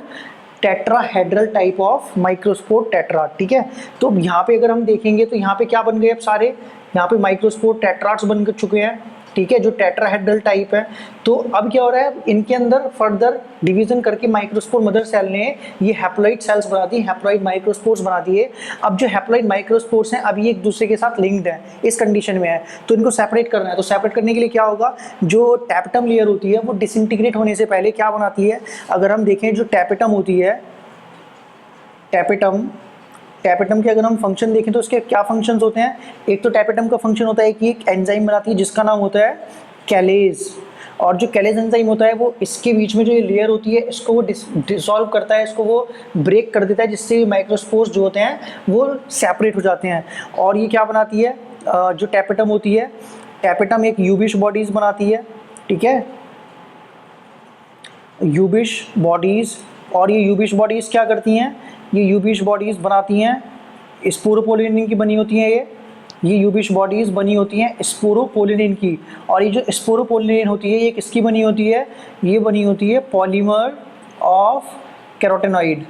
[SPEAKER 1] tetrahedral type of microspore tetrad, ठीक है। तो यहाँ पे अगर हम देखेंगे तो यहाँ पे क्या बन गए अब सारे, यहाँ पे माइक्रोस्पोर टेट्राड्स बन चुके हैं, ठीक है, जो टेट्राहेड्रल टाइप है। तो अब क्या हो रहा है, इनके अंदर फर्दर डिवीजन करके माइक्रोस्पोर मदर सेल ने ये हैप्लॉइड सेल्स बना दी, हैप्लॉइड माइक्रोस्पोर्स बना दिए। अब जो हैप्लॉइड माइक्रोस्पोर्स हैं अब ये एक दूसरे के साथ लिंक्ड है, इस कंडीशन में है, तो इनको सेपरेट करना है। तो सेपरेट करने के लिए क्या होगा, जो टैपेटम लेयर होती है वो डिसइंटीग्रेट होने से पहले क्या बनाती है, अगर हम देखें जो टैपेटम होती है, टैपेटम के अगर हम फंक्शन देखें तो उसके क्या फंक्शंस होते हैं। एक तो टैपेटम का फंक्शन होता है कि एक एंजाइम बनाती है जिसका नाम होता है कैलेज। और जो कैलेज एंजाइम होता है वो इसके बीच में जो ये लेयर होती है इसको वो डिसॉल्व करता है, इसको वो ब्रेक कर देता है, जिससे माइक्रोस्पोर्स जो होते हैं वो सेपरेट हो जाते हैं। और ये क्या बनाती है, जो टैपेटम होती है, टैपेटम एक यूबिश बॉडीज बनाती है, ठीक है, यूबिश बॉडीज। और ये यूबिश बॉडीज क्या करती हैं, ये यूबिश बॉडीज़ बनाती हैं स्पोरोपोलिनिन की बनी होती हैं, ये यूबिश बॉडीज़ बनी होती हैं स्पोरोपोलिनिन की। और ये जो स्पोरोपोलिनिन होती है ये किसकी बनी होती है, ये बनी होती है polymer of carotenoid,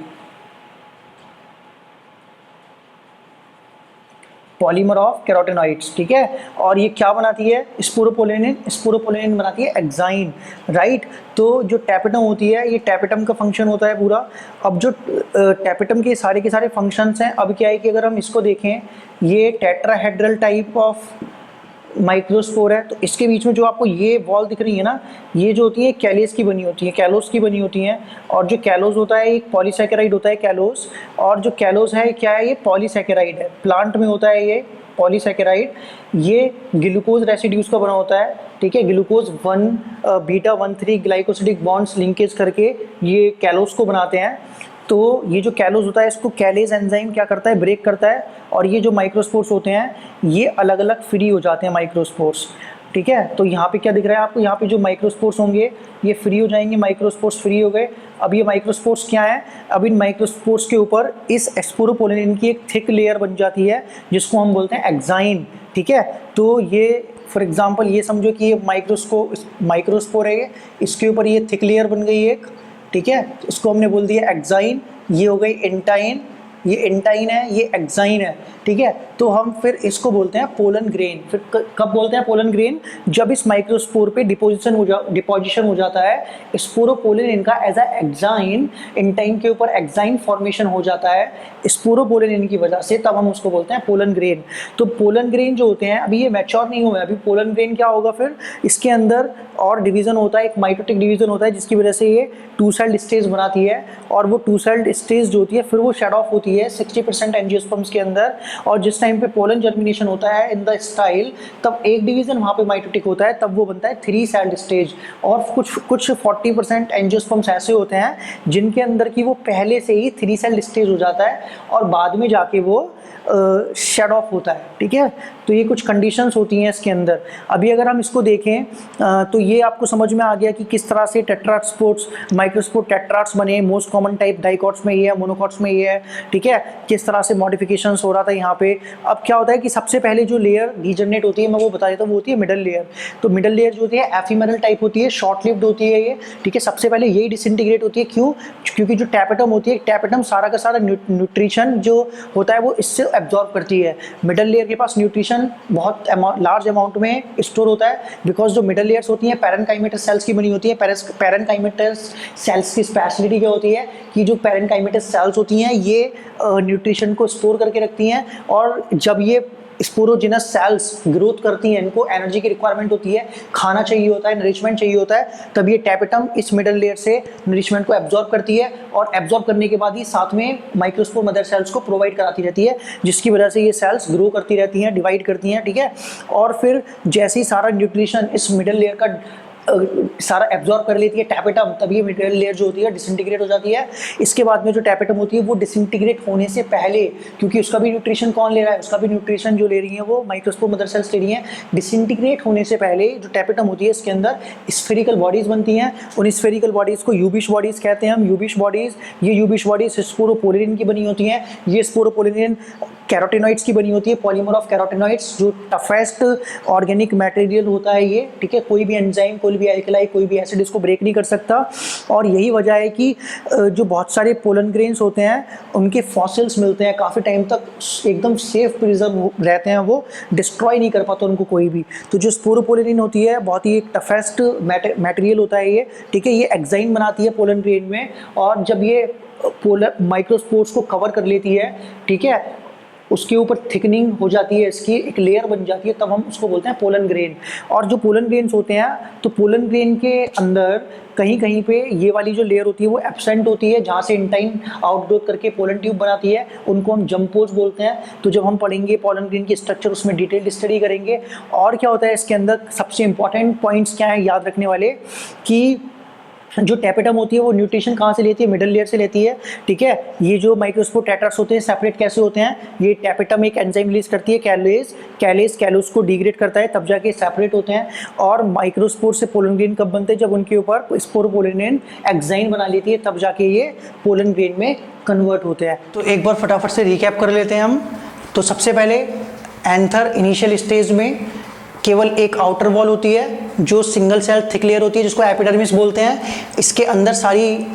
[SPEAKER 1] polymer of carotenoids, ठीक है। और ये क्या बनाती है, स्पोरोपोलिनिन बनाती है एक्साइन, राइट। तो जो टैपेटम होती है ये टैपेटम का फंक्शन होता है पूरा। अब जो टैपेटम के सारे फंक्शंस हैं, अब क्या है कि अगर हम इसको देखें, ये टेट्राहेड्रल टाइप ऑफ माइक्रोस्पोर है, तो इसके बीच में जो आपको ये वॉल दिख रही है ना, ये जो होती है कैलेज की बनी होती है, कैलोस की बनी होती हैं। और जो कैलोस होता है एक पॉलीसैकेराइड होता है कैलोस, और जो कैलोस है क्या है, ये पॉलीसैकेराइड है, प्लांट में होता है ये पॉलीसैकेराइड। ये ग्लूकोज रेसिड्यूज का बना होता है, ठीक है, glucose 1 beta 1,3 glycosidic bonds linkage करके ये कैलोस को बनाते हैं। तो ये जो कैलोस होता है इसको कैलेज एंजाइम क्या करता है, ब्रेक करता है। और ये जो माइक्रोस्पोर्स होते हैं ये अलग अलग फ्री हो जाते हैं माइक्रोस्पोर्स, ठीक है। तो यहाँ पे क्या दिख रहा है आपको, यहाँ पे जो माइक्रोस्पोर्स होंगे ये फ्री हो जाएंगे, माइक्रोस्पोर्स फ्री हो गए। अब ये माइक्रोस्पोर्स क्या है, अब इन माइक्रोस्पोर्स के ऊपर इस स्पोरोपोलिनिन की एक थिक लेयर बन जाती है जिसको हम बोलते हैं एक्साइन, ठीक है। तो ये फॉर एग्जांपल ये समझो कि ये माइक्रोस्पोर है, ये इसके ऊपर ये थिक लेयर बन गई एक, ठीक है, इसको हमने बोल दिया एक्साइन। ये हो गई एंटाइन, ये इंटाइन है, ये एक्साइन है, ठीक है। तो हम फिर इसको बोलते हैं पोलन ग्रेन। फिर कब बोलते हैं पोलन ग्रेन? जब इस माइक्रोस्पोर पे डिपोजिशन हो जाता है स्पोरोपोलिन इनका एज अ एक्साइन, इंटाइन के ऊपर एक्साइन फॉर्मेशन हो जाता है स्पोरोपोलिन की वजह से, तब हम उसको बोलते हैं पोलन ग्रेन। तो पोलन ग्रेन जो होते हैं अभी ये मैच्योर नहीं हुए, अभी पोलन ग्रेन क्या होगा फिर इसके अंदर और डिवीजन होता है, एक माइटोटिक डिवीजन होता है जिसकी वजह से ये टू सेल्ड स्टेज बनाती है, और वो टू सेल्ड स्टेज जो होती है फिर वो शेड ऑफ होती है 60% एंजियोस्पर्म्स के अंदर। और जिस टाइम पे पोलन जर्मिनेशन होता है इन द स्टाइल, तब एक डिवीजन वहाँ पे माइटोटिक होता है, तब वो बनता है 3 सेल्ड स्टेज। और कुछ 40% एंजियोस्पर्म्स ऐसे होते हैं जिनके अंदर की वो पहले से ही 3 सेल्ड स्टेज हो जाता है और बाद में जाके वो शेड ऑफ होता है, ठीक है। तो ये कुछ कंडीशंस होती हैं इसके अंदर। अभी अगर हम इसको देखें तो ये आपको समझ में आ गया कि किस तरह से टेट्रास्पोर्ट्स माइक्रोस्पोर टेट्राट्स बने। मोस्ट कॉमन टाइप डाइकॉट्स में ये है, मोनोकॉट्स में ये है, ठीक है। किस तरह से मॉडिफिकेशंस हो रहा था यहाँ पे। अब क्या होता है कि सबसे पहले जो लेयर डीजनरेट होती है मैं वो बता देता हूँ, वो होती है मिडल लेयर। तो मिडल लेयर जो होती है एफिमेरल टाइप होती है, शॉर्ट लिव्ड होती है ये, ठीक है। सबसे पहले यही डिसइंटीग्रेट होती है, क्यों? क्योंकि जो टैपेटम होती है, टैपेटम सारा का सारा न्यूट्रिशन जो होता है वो इससे एब्जॉर्ब करती है। मिडल लेयर के पास न्यूट्रिशन बहुत लार्ज अमाउंट में स्टोर होता है, बिकॉज जो मिडल लेयर्स होती हैं पैरेनकाइमेटस सेल्स की बनी होती है। पैरेनकाइमेटस सेल्स की स्पेशलिटी क्या होती है कि जो पैरेनकाइमेटस सेल्स होती हैं ये न्यूट्रिशन को स्टोर करके रखती हैं, और जब ये स्पोरोजिनस सेल्स ग्रोथ करती हैं, इनको एनर्जी की रिक्वायरमेंट होती है, खाना चाहिए होता है, नरिशमेंट चाहिए होता है, तब ये टैपेटम इस मिडल लेयर से नरिशमेंट को एब्जॉर्ब करती है, और एब्जॉर्ब करने के बाद ही साथ में माइक्रोस्पोर मदर सेल्स को प्रोवाइड कराती रहती है, जिसकी वजह से ये सेल्स ग्रो करती रहती हैं, डिवाइड करती हैं, ठीक है। और फिर जैसे ही सारा न्यूट्रिशन इस मिडल लेयर का सारा एब्जॉर्ब कर लेती है टैपेटम, तब ये मिडल लेयर जो होती है डिसइंटीग्रेट हो जाती है। इसके बाद में जो टैपेटम होती है वो डिसइंटीग्रेट होने से पहले, क्योंकि उसका भी न्यूट्रिशन कौन ले रहा है, उसका भी न्यूट्रिशन जो ले रही है वो माइक्रोस्पोर मदर सेल्स ले रही हैं। डिसइंटीग्रेट होने से पहले जो टैपेटम होती है इसके अंदर स्फेरिकल बॉडीज बनती हैं। उन स्फेरिकल बॉडीज को यूबिश बॉडीज कहते हैं हम, यूबिश बॉडीज। ये यूबिश बॉडीज स्पोरोपोलिन की बनी होती हैं। ये स्पोरोपोलिन कैरोटिनॉइड्स की बनी होती है, पॉलीमर ऑफ कैरोटिनॉइड्स, जो टफेस्ट ऑर्गेनिक मटेरियल होता है ये, ठीक है। कोई भी एंजाइम, कोई भी एल्कलाई, कोई भी एसिड इसको ब्रेक नहीं कर सकता। और यही वजह है कि जो बहुत सारे पोलन ग्रेन्स होते हैं उनके फॉसिल्स मिलते हैं, काफ़ी टाइम तक एकदम सेफ प्रिजर्व रहते हैं, वो डिस्ट्रॉय नहीं कर पाता उनको कोई भी। तो जो स्पोरोपोलिन होती है बहुत ही एक टफेस्ट मटेरियल होता है ये, ठीक है। ये एक्साइन बनाती है पोलन ग्रेन में, और जब ये पोलर माइक्रोस्पोर्स को कवर कर लेती है, ठीक है, उसके ऊपर थिकनिंग हो जाती है, इसकी एक लेयर बन जाती है, तब हम उसको बोलते हैं पोलन ग्रेन। और जो पोलन ग्रेन्स होते हैं तो पोलन ग्रेन के अंदर कहीं कहीं पे ये वाली जो लेयर होती है वो एब्सेंट होती है, जहाँ से इंटाइन आउटग्रोथ करके पोलन ट्यूब बनाती है, उनको हम जम्पोज बोलते हैं। तो जब हम पढ़ेंगे पोलन ग्रेन की स्ट्रक्चर उसमें डिटेल्ड स्टडी करेंगे। और क्या होता है इसके अंदर, सबसे इंपॉर्टेंट पॉइंट्स क्या है याद रखने वाले, कि जो टैपेटम होती है वो न्यूट्रिशन कहाँ से लेती है, मिडल लेयर से लेती है, ठीक है। ये जो माइक्रोस्पोर टेट्राट्स होते हैं सेपरेट कैसे होते हैं, ये टैपेटम एक एंजाइम रिलीज करती है कैलोस को डिग्रेड करता है, तब जाके सेपरेट होते हैं। और माइक्रोस्पोर से पोलन ग्रेन कब बनते हैं, जब उनके ऊपर स्पोरोपोलिन एक्साइन बना लेती है, तब जाके ये पोलन ग्रेन में कन्वर्ट होते हैं। तो एक बार फटाफट से रिकैप कर लेते हैं हम। तो सबसे पहले एंथर इनिशियल स्टेज में केवल एक आउटर वॉल होती है जो सिंगल सेल थिक लेयर होती है, जिसको एपिडर्मिस बोलते हैं। इसके अंदर सारी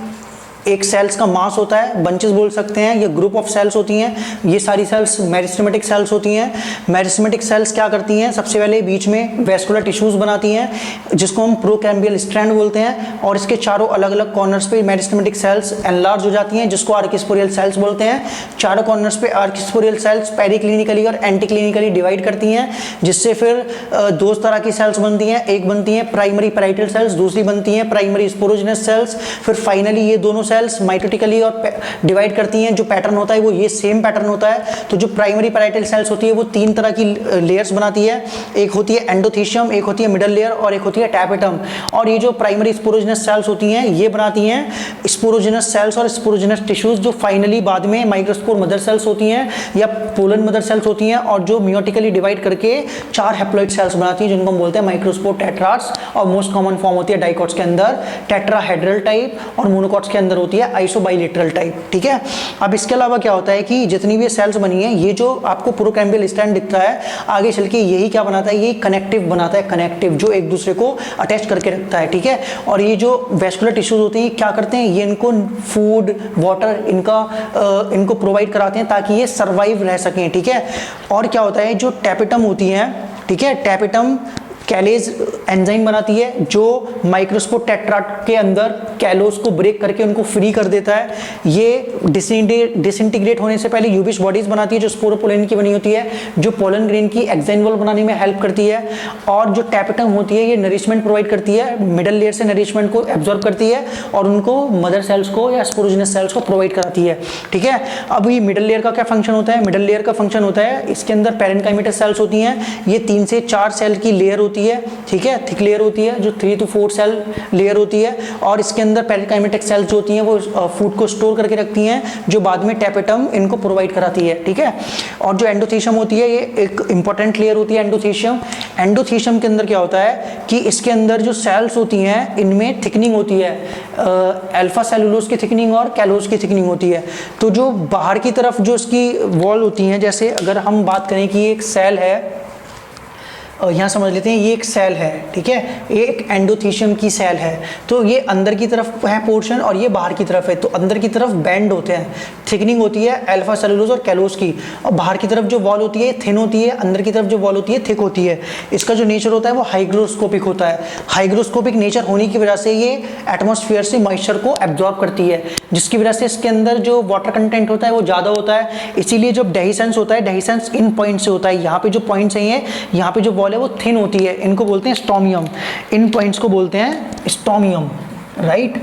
[SPEAKER 1] एक सेल्स का मास होता है, बंचेस बोल सकते हैं, ये ग्रुप ऑफ सेल्स होती हैं। ये सारी सेल्स मेरिस्टेमेटिक सेल्स होती हैं। मेरिस्टेमेटिक सेल्स क्या करती हैं, सबसे पहले बीच में वेस्कुलर टिश्यूज बनाती हैं, जिसको हम प्रोकैम्बियल स्ट्रैंड बोलते हैं। और इसके चारों अलग अलग कॉर्नर्स पे मेरिस्टेमेटिक सेल्स एनलार्ज हो जाती हैं, जिसको आर्किस्पोरियल सेल्स बोलते हैं। चारों कॉर्नर्स पे आर्किस्पोरियल सेल्स पेरिक्लिनिकली और एंटीक्लिनिकली डिवाइड करती हैं, जिससे फिर दो तरह की सेल्स बनती हैं। एक बनती हैं प्राइमरी पैराइटल सेल्स, दूसरी बनती हैं प्राइमरी स्पोरोजिनस सेल्स। फिर फाइनली ये दोनों सेल्स माइटोटिकली और डिवाइड करती हैं। जो पैटर्न होता है वो ये सेम पैटर्न होता है। तो जो प्राइमरी पैराइटल सेल्स होती है वो 3 तरह की लेयर्स बनाती है। एक होती है एंडोथीशियम, एक होती है मिडल लेयर, और एक होती है टैपेटम। और ये जो प्राइमरी स्पोरोजिनस सेल्स होती हैं ये बनाती हैं स्पोरोजिनस सेल्स और स्पोरोजिनस टिश्यूज, जो फाइनली बाद में माइक्रोस्पोर मदर सेल्स होती हैं या पोलन मदर सेल्स होती हैं, और जो मियोटिकली डिवाइड करके 4 हैप्लॉइड सेल्स बनाती हैं, जिनको हम बोलते हैं माइक्रोस्पोर टेट्राट्स। और मोस्ट कॉमन फॉर्म होती है डाइकॉट्स के अंदर टेट्राहेड्रल टाइप, और मोनोकॉट्स के अंदर होती है आइसोबाइलेटरल टाइप, ठीक है। अब इसके अलावा क्या होता है कि जितनी भी सेल्स बनी है, ये जो आपको प्रोकैम्बियल स्टैंड दिखता है, आगे चल के यही क्या बनाता है, ये कनेक्टिव बनाता है, कनेक्टिव जो एक दूसरे को अटैच करके रखता है, ठीक है। और ये जो वेस्कुलर टिश्यूज होते हैं, क्या करते हैं, ये इनको फूड वाटर इनको प्रोवाइड कराते हैं ताकि ये सर्वाइव रह सकें, ठीक है। और क्या होता है, जो टैपेटम होती है, ठीक है, टैपेटम कैलेज एंजाइम बनाती है जो माइक्रोस्पोर टेट्राट के अंदर कैलोस को ब्रेक करके उनको फ्री कर देता है। ये डिसइंटीग्रेट होने से पहले यूबिश बॉडीज बनाती है जो स्पोरोपोलिन की बनी होती है, जो पोलन ग्रेन की एक्साइन वॉल बनाने में हेल्प करती है। और जो टैपेटम होती है, ये नरिशमेंट प्रोवाइड करती है, मिडल लेयर से नरिशमेंट को एब्जॉर्ब करती है और उनको मदर सेल्स को या स्पोरोजिनस सेल्स को प्रोवाइड कराती है, ठीक है। अब ये मिडल लेयर का क्या फंक्शन होता है, मिडल लेयर का फंक्शन होता है, इसके अंदर पैरेन्काइमेटस सेल्स होती हैं, ये 3 से 4 सेल की लेयर होती है, ठीक है, थिक लेयर होती है जो 3 to 4 सेल लेयर होती है। और इसके अंदर पैरेन्काइमेटिक सेल्स जो होती हैं वो फूड को स्टोर करके रखती हैं, जो बाद में टैपेटम इनको प्रोवाइड कराती है, ठीक है। और जो एंडोथीशियम होती है, ये एक इंपॉर्टेंट लेयर होती है एंडोथीशियम। एंडोथीशियम के अंदर क्या होता है कि इसके अंदर जो सेल्स होती हैं इनमें थिकनिंग होती है, अल्फा सेलुलोज की थिकनिंग और कैलोज की थिकनिंग होती है। तो जो बाहर की तरफ जो इसकी वॉल होती हैं, जैसे अगर हम बात करें कि एक सेल है, यहाँ समझ लेते हैं ये एक सेल है, ठीक है, ये एक एंडोथीशियम की सेल है। तो ये अंदर की तरफ है पोर्शन और ये बाहर की तरफ है। तो अंदर की तरफ बैंड होते हैं, थिकनिंग होती है अल्फा सेलुलोज और कैलोज की, और बाहर की तरफ जो वॉल होती है थिन होती है, अंदर की तरफ जो वॉल होती है थिक होती है। इसका जो नेचर होता है वो हाइग्रोस्कोपिक होता है। हाइग्रोस्कोपिक नेचर होने की वजह से ये एटमॉस्फेयर से मॉइस्चर को एब्जॉर्ब करती है, जिसकी वजह से इसके अंदर जो वाटर कंटेंट होता है वो ज़्यादा होता है। इसीलिए जब डेहिसेंस होता है, डेहिसेंस इन पॉइंट से होता है। यहाँ पे जो पॉइंट्स हैं, यहाँ पे जो वॉल है वो थिन होती है, इनको बोलते हैं स्टोमियम। इन पॉइंट्स को बोलते हैं स्टोमियम, राइट,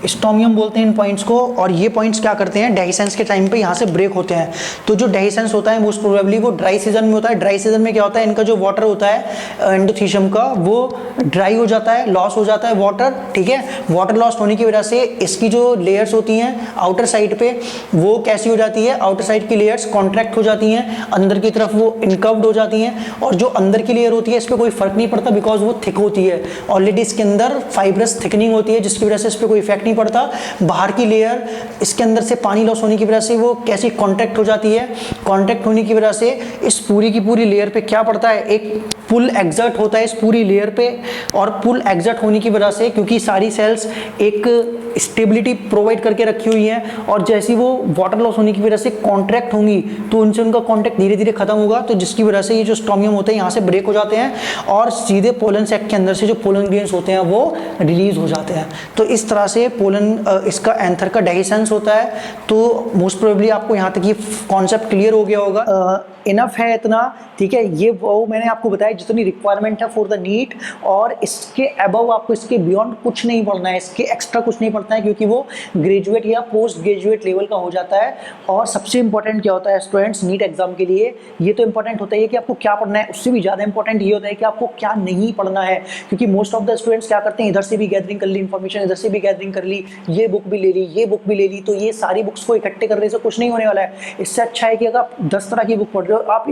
[SPEAKER 1] स्टोमियम बोलते हैं इन पॉइंट्स को। और ये पॉइंट्स क्या करते हैं, डेहिसेंस के टाइम पे यहाँ से ब्रेक होते हैं। तो जो डेहिसेंस होता है मोस्ट प्रोबेबली वो ड्राई सीजन में होता है। ड्राई सीजन में क्या होता है, इनका जो वाटर होता है एंडोथीशियम का वो ड्राई हो जाता है, लॉस हो जाता है वाटर, ठीक है। वाटर लॉस होने की वजह से इसकी जो लेयर्स होती हैं आउटर साइड पे वो कैसी हो जाती है, आउटर साइड की लेयर्स कॉन्ट्रैक्ट हो जाती हैं, अंदर की तरफ वो इनकर्व्ड हो जाती हैं। और जो अंदर की लेयर होती है इस पर कोई फर्क नहीं पड़ता, बिकॉज वो थिक होती है, ऑलरेडी इसके अंदर फाइब्रस थिकनिंग होती है, जिसकी वजह से इस पर कोई इफेक्ट नहीं पड़ता। बाहर की लेयर इसके अंदर से पानी लॉस होने की वजह से वो कैसी कॉन्ट्रैक्ट हो जाती है, कॉन्ट्रैक्ट होने की वजह से इस पूरी की पूरी लेयर पे क्या पड़ता है, एक पुल एग्जर्ट होता है इस पूरी लेयर पे। और पुल एग्जर्ट होने की वजह से, क्योंकि सारी सेल्स एक स्टेबिलिटी प्रोवाइड करके रखी हुई हैं, और जैसी वो वाटर लॉस होने की वजह से कॉन्ट्रैक्ट होंगी तो उनसे उनका कॉन्टैक्ट धीरे धीरे खत्म होगा, तो जिसकी वजह से ये जो स्टोमियम होते हैं यहाँ से ब्रेक हो जाते हैं और सीधे पोलन सैक के अंदर से जो पोलन ग्रेन्स होते हैं वो रिलीज हो जाते हैं। तो इस तरह से पोलन इसका एंथर का डेहिसेंस होता है। तो मोस्ट प्रोबेबली आपको यहाँ तक ये कॉन्सेप्ट क्लियर हो गया होगा। इनफ है इतना, ठीक है। ये वो मैंने आपको बताया जितनी रिक्वायरमेंट है फॉर द नीट, और इसके अबव आपको इसके बियॉन्ड कुछ नहीं पढ़ना है, इसके एक्स्ट्रा कुछ नहीं पढ़ना है, क्योंकि वो ग्रेजुएट या पोस्ट ग्रेजुएट लेवल का हो जाता है। और सबसे इंपॉर्टेंट क्या होता है स्टूडेंट्स नीट एग्जाम के लिए, ये तो इंपॉर्टेंट होता है कि आपको क्या पढ़ना है, उससे भी ज़्यादा इंपॉर्टेंट ये होता है कि आपको क्या नहीं पढ़ना है। क्योंकि मोस्ट ऑफ द स्टूडेंट्स क्या करते हैं, इधर से भी गैदरिंग कर ली इन्फॉर्मेशन, इधर से भी गैदरिंग कर ली, ये बुक भी ले ली, ये बुक भी ले ली, तो ये सारी बुक्स को इकट्ठे करने से कुछ नहीं होने वाला है। इससे अच्छा है कि अगर आप 10 तरह की बुक पढ़ रहे हो, आप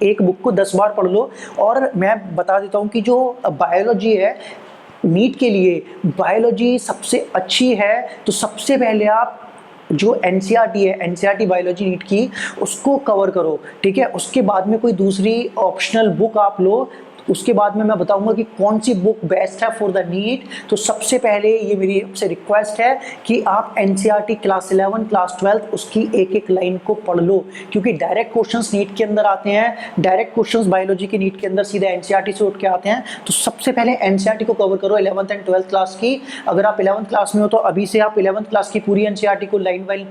[SPEAKER 1] एक बुक को 10 बार पढ़ लो। और मैं बता देता हूँ कि जो बायोलॉजी है नीट के लिए, बायोलॉजी सबसे अच्छी है। तो सबसे पहले आप जो एनसीईआरटी है, एनसीईआरटी बायोलॉजी नीट की, उसको कवर करो, ठीक है। उसके बाद में कोई दूसरी ऑप्शनल बुक आप लो, उसके बाद में मैं बताऊंगा कि कौन सी बुक बेस्ट है फॉर द नीट। तो सबसे पहले ये मेरी आपसे रिक्वेस्ट है कि आप एनसीईआरटी क्लास 11 क्लास 12 उसकी एक एक लाइन को पढ़ लो, क्योंकि डायरेक्ट क्वेश्चंस नीट के अंदर आते हैं, डायरेक्ट क्वेश्चंस बायोलॉजी के नीट के अंदर सीधे एनसीईआरटी से उठ के आते हैं। तो सबसे पहले एनसीईआरटी को कवर करो 11th एंड 12th क्लास की। अगर आप 11th क्लास में हो तो अभी से आप 11th क्लास की पूरी एनसीईआरटी को लाइन बाय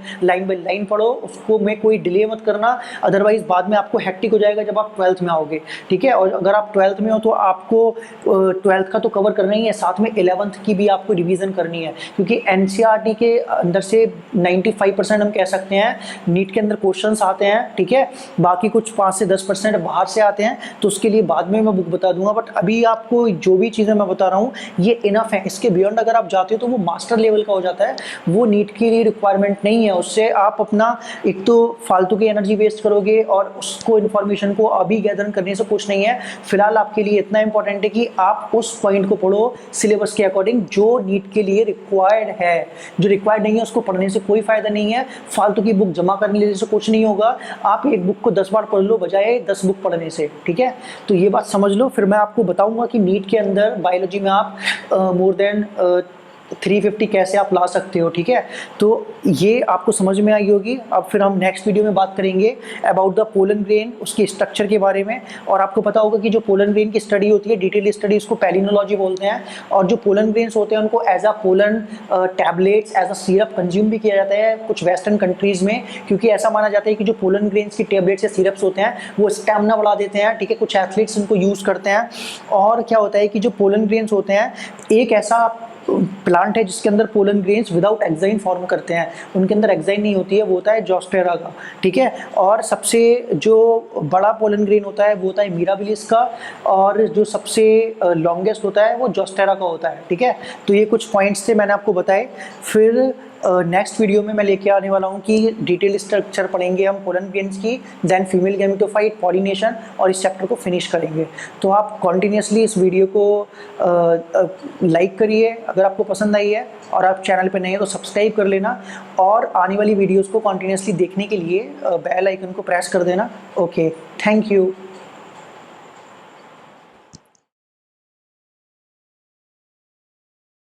[SPEAKER 1] लाइन पढ़ो, उसको में कोई डिले मत करना, अदरवाइज बाद में आपको हेक्टिक हो जाएगा जब आप 12th में आओगे, ठीक है। और अगर आप 12th में हो तो आपको 12th का तो कवर करना ही है, साथ में 11th की भी आपको रिवीजन करनी है, क्योंकि एनसीईआरटी के अंदर से 95% हम कह सकते हैं नीट के अंदर क्वेश्चंस आते हैं, ठीक है। बाकी कुछ 5 से 10% बाहर से आते हैं, तो उसके लिए बाद में मैं बुक बता दूंगा। बट अभी आपको जो भी चीज़ें मैं बता रहा हूँ ये इनफ है। इसके बियॉन्ड अगर आप जाते हो तो वो मास्टर लेवल का हो जाता है, वो नीट के लिए रिक्वायरमेंट नहीं है। उससे आप अपना एक तो फालतू की एनर्जी वेस्ट करोगे और उसको इन्फॉर्मेशन को अभी गैदर करने से कुछ नहीं है। फिलहाल आप आपके लिए इतना इंपॉर्टेंट है कि आप उस पॉइंट को पढ़ो सिलेबस के अकॉर्डिंग जो नीट के लिए रिक्वायर्ड है। जो रिक्वायर्ड नहीं है उसको पढ़ने से कोई फायदा नहीं है, फालतू की बुक जमा करने लेने से कुछ नहीं होगा। आप एक बुक को 10 बार पढ़ लो बजाय 10 बुक पढ़ने से, ठीक है। तो ये बात समझ लो, फिर मैं आपको बताऊंगा कि नीट के अंदर बायोलॉजी में आप मोर देन 350 कैसे आप ला सकते हो, ठीक है। तो ये आपको समझ में आई होगी। अब फिर हम नेक्स्ट वीडियो में बात करेंगे अबाउट द पोलन ग्रेन, उसकी स्ट्रक्चर के बारे में। और आपको पता होगा कि जो पोलन ग्रेन की स्टडी होती है, डिटेल स्टडी, उसको पैलिनोलॉजी बोलते हैं। और जो पोलन ग्रेन्स होते हैं उनको as a pollen tablets, as a syrup consume भी किया जाता है कुछ वेस्टर्न कंट्रीज़ में, क्योंकि ऐसा माना जाता है कि जो पोलन ग्रेन्स की टैबलेट्स या सिरप्स होते हैं वो स्टैमिना बढ़ा देते हैं, ठीक है। कुछ एथलीट्स इनको यूज़ करते हैं। और क्या होता है कि जो पोलन ग्रेन्स होते हैं, एक ऐसा प्लांट है जिसके अंदर pollen grains without exine form करते हैं, उनके अंदर एक्साइन नहीं होती है, वो होता है जोस्टेरा का, ठीक है। और सबसे जो बड़ा पोलन ग्रेन होता है वो होता है मिराबिलिस का, और जो सबसे लॉन्गेस्ट होता है वो जोस्टेरा का होता है, ठीक है। तो ये कुछ पॉइंट्स थे मैंने आपको बताए। फिर नेक्स्ट वीडियो में मैं लेके आने वाला हूँ कि डिटेल स्ट्रक्चर पढ़ेंगे हम पोलन ग्रेन्स की, देन फीमेल गैमेटोफाइट, पॉलिनेशन, और इस चैप्टर को फिनिश करेंगे। तो आप कॉन्टिन्यूसली इस वीडियो को लाइक करिए अगर आपको पसंद आई है, और आप चैनल पे नए हैं तो सब्सक्राइब कर लेना, और आने वाली वीडियोस को कॉन्टिन्यूसली देखने के लिए बेल आइकन को प्रेस कर देना। Okay, thank you.